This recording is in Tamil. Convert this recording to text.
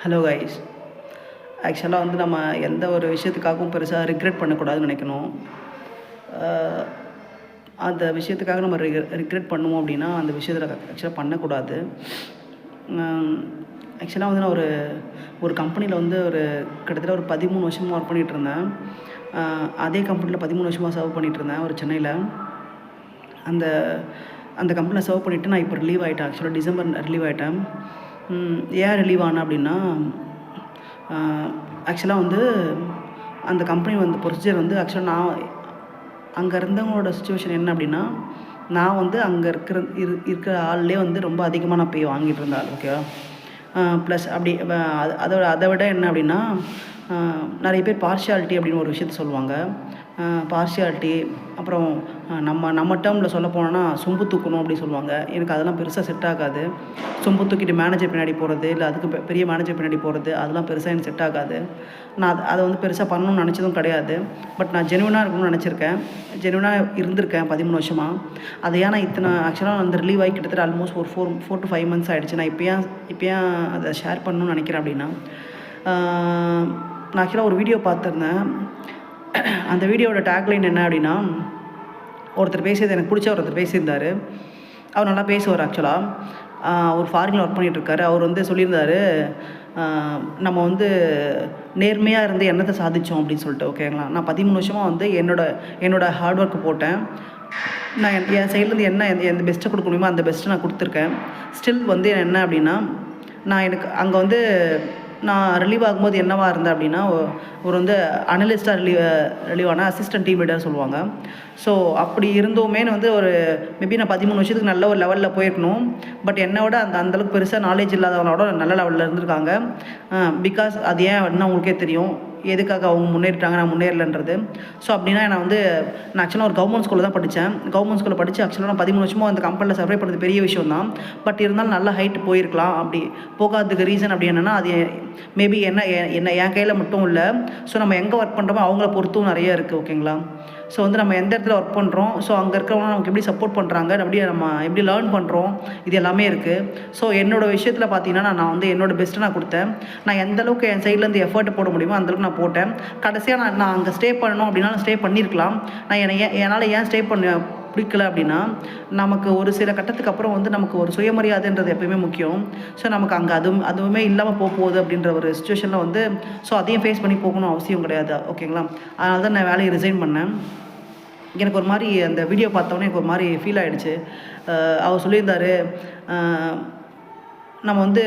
Hello guys. ஆக்சுவலாக வந்து நம்ம எந்த ஒரு விஷயத்துக்காகவும் பெருசாக ரிக்ரெட் பண்ணக்கூடாதுன்னு நினைக்கணும். அந்த விஷயத்துக்காக நம்ம ரிக்ரெட் பண்ணுவோம் அப்படின்னா அந்த விஷயத்தில் ஆக்சுவலாக பண்ணக்கூடாது. ஆக்சுவலாக வந்து நான் ஒரு கம்பெனியில் வந்து கிட்டத்தட்ட ஒரு 13 வருஷமாக ஒர்க் பண்ணிகிட்ருந்தேன். அதே கம்பெனியில் 13 வருஷமாக சர்வ் பண்ணிகிட்ருந்தேன் ஒரு சென்னையில். அந்த கம்பெனியில் சர்வ் பண்ணிவிட்டு நான் இப்போ ரிலீவ் ஆகிட்டேன். ஆக்சுவலாக டிசம்பர் ரிலீவ் ஆகிட்டேன். ஏன் ரிலீவ் ஆனேன் அப்படின்னா, ஆக்சுவலாக வந்து அந்த கம்பெனி வந்து ப்ரொசீஜர் வந்து ஆக்சுவலாக நான் அங்கே இருந்தவங்களோட சுச்சுவேஷன் என்ன அப்படின்னா, நான் வந்து அங்கே இருக்கிற ஆள்லேயே வந்து ரொம்ப அதிகமாக நான் போய் வாங்கிட்டு இருந்தேன். ஓகேவா? ப்ளஸ் அப்படி அதை விட என்ன அப்படின்னா, நிறைய பேர் பார்ஷியாலிட்டி அப்படின்னு ஒரு விஷயத்த சொல்லுவாங்க. பார்ஷியாலிட்டி அப்புறம் நம்ம டேர்மில் சொல்ல போனோன்னா சொம்பு தூக்கணும் அப்படின்னு சொல்லுவாங்க. எனக்கு அதெல்லாம் பெருசாக செட் ஆகாது. சொம்பு தூக்கிட்டு மேனேஜர் பின்னாடி போகிறது, இல்லை அதுக்கு பெரிய மேனேஜர் பின்னாடி போகிறது, அதெல்லாம் பெருசாக எனக்கு செட் ஆகாது. நான் அதை வந்து பெருசாக பண்ணணும்னு நினச்சதும் கிடையாது. பட் நான் ஜெனுவனாக இருக்கணும்னு நினச்சிருக்கேன். ஜெனுவனாக இருந்திருக்கேன் 13 வருஷமாக. அதை ஏன் நான் இத்தனை ஆக்சுவலாக வந்து ரிலீவ் ஆகி கிட்டத்தட்ட ஆல்மோஸ்ட் ஒரு 4 to 5 months ஆகிடுச்சு. நான் இப்போ ஏன் அதை ஷேர் பண்ணணும்னு நினைக்கிறேன் அப்படின்னா, நான் ஆக்சுவலாக ஒரு வீடியோ பார்த்துருந்தேன். அந்த வீடியோவோட டேக்லைன் என்ன அப்படின்னா, ஒருத்தர் பேசியது எனக்கு பிடிச்ச ஒருத்தர் பேசியிருந்தார். அவர் நல்லா பேசுவார். ஆக்சுவலாக ஒரு ஃபாரினில் ஒர்க் பண்ணிகிட்ருக்காரு. அவர் வந்து சொல்லியிருந்தார், நம்ம வந்து நேர்மையாக இருந்து என்னத்தை சாதித்தோம் அப்படின்னு சொல்லிட்டு. ஓகேங்களா? நான் 13 வருஷமாக வந்து என்னோட ஹார்ட் ஒர்க்கு போட்டேன். நான் என் சைட்லேருந்து எந்த பெஸ்ட்டை கொடுக்க முடியுமோ அந்த பெஸ்ட்டை நான் கொடுத்துருக்கேன். ஸ்டில் வந்து என்ன அப்படின்னா, எனக்கு அங்கே வந்து நான் ரிலீவ் ஆகும்போது என்னவா இருந்தேன் அப்படின்னா, ஒரு வந்து அனலிஸ்ட்டாக ரிலீவ் ஆனால் அசிஸ்டன்ட் டீம் லீடர் சொல்லுவாங்க. ஸோ அப்படி இருந்தோமே வந்து மேபி நான் 13 வருஷத்துக்கு நல்ல ஒரு லெவலில் போயிருக்கணும். பட் என்னோட அந்தளவுக்கு பெருசாக நாலேஜ் இல்லாதவங்களோட நல்ல லெவலில் இருந்திருக்காங்க. பிகாஸ் அது ஏன் அப்படின்னா உங்களுக்கே தெரியும் எதுக்காக அவங்க முன்னேறிட்டாங்க, நான் முன்னேறலன்றது. ஸோ அப்படின்னா நான் ஆக்சுவலாக ஒரு கவர்மெண்ட் ஸ்கூலில் தான் படித்தேன். கவர்மெண்ட் ஸ்கூலில் படித்து ஆக்சுவலாக நான் 13 வருஷமாக அந்த கம்பெனியில் சர்வை பண்ணுறது பெரிய விஷயம் தான். பட் இருந்தாலும் நல்ல ஹைட் போயிருக்கலாம். அப்படி போகாததுக்கு ரீசன் அப்படி என்னென்னா, அது மேபி என்ன என் கையில் மட்டும் இல்லை. ஸோ நம்ம எங்கே ஒர்க் பண்ணுறோமோ அவங்கள பொறுத்தும் நிறைய இருக்குது. ஓகேங்களா? ஸோ வந்து நம்ம எந்த இடத்துல ஒர்க் பண்ணுறோம், ஸோ அங்கே இருக்கிறவங்க நமக்கு எப்படி சப்போர்ட் பண்ணுறாங்க, நம்ம எப்படி லேர்ன் பண்ணுறோம், இது எல்லாமே இருக்குது. ஸோ என்னோடய விஷயத்தில் பார்த்தீங்கன்னா நான் வந்து என்னோடய பெஸ்ட்டை நான் கொடுத்தேன். நான் எந்தளவுக்கு என் சைட்லேருந்து எஃபர்ட் போட முடியுமோ அந்தளவுக்கு நான் போட்டேன். கடைசியாக நான் அங்கே ஸ்டே பண்ணணும் அப்படின்னா நான் ஸ்டே பண்ணியிருக்கலாம். என்னால் ஏன் ஸ்டே பண்ண பிடிக்கல அப்படின்னா, நமக்கு ஒரு சில கட்டத்துக்கு அப்புறம் வந்து நமக்கு ஒரு சுயமரியாதைன்றது எப்போயுமே முக்கியம். ஸோ நமக்கு அங்கே அதுவுமே இல்லாமல் போகுது அப்படின்ற ஒரு சுச்சுவேஷனில் வந்து ஸோ அதையும் ஃபேஸ் பண்ணி போகணும் அவசியம் கிடையாது. ஓகேங்களா? அதனால தான் நான் வேலையை ரிசைன் பண்ணேன். எனக்கு ஒரு மாதிரி அந்த வீடியோ பார்த்தோன்னே எனக்கு ஒரு மாதிரி ஃபீல் ஆகிடுச்சு. அவர் சொல்லியிருந்தார், நம்ம வந்து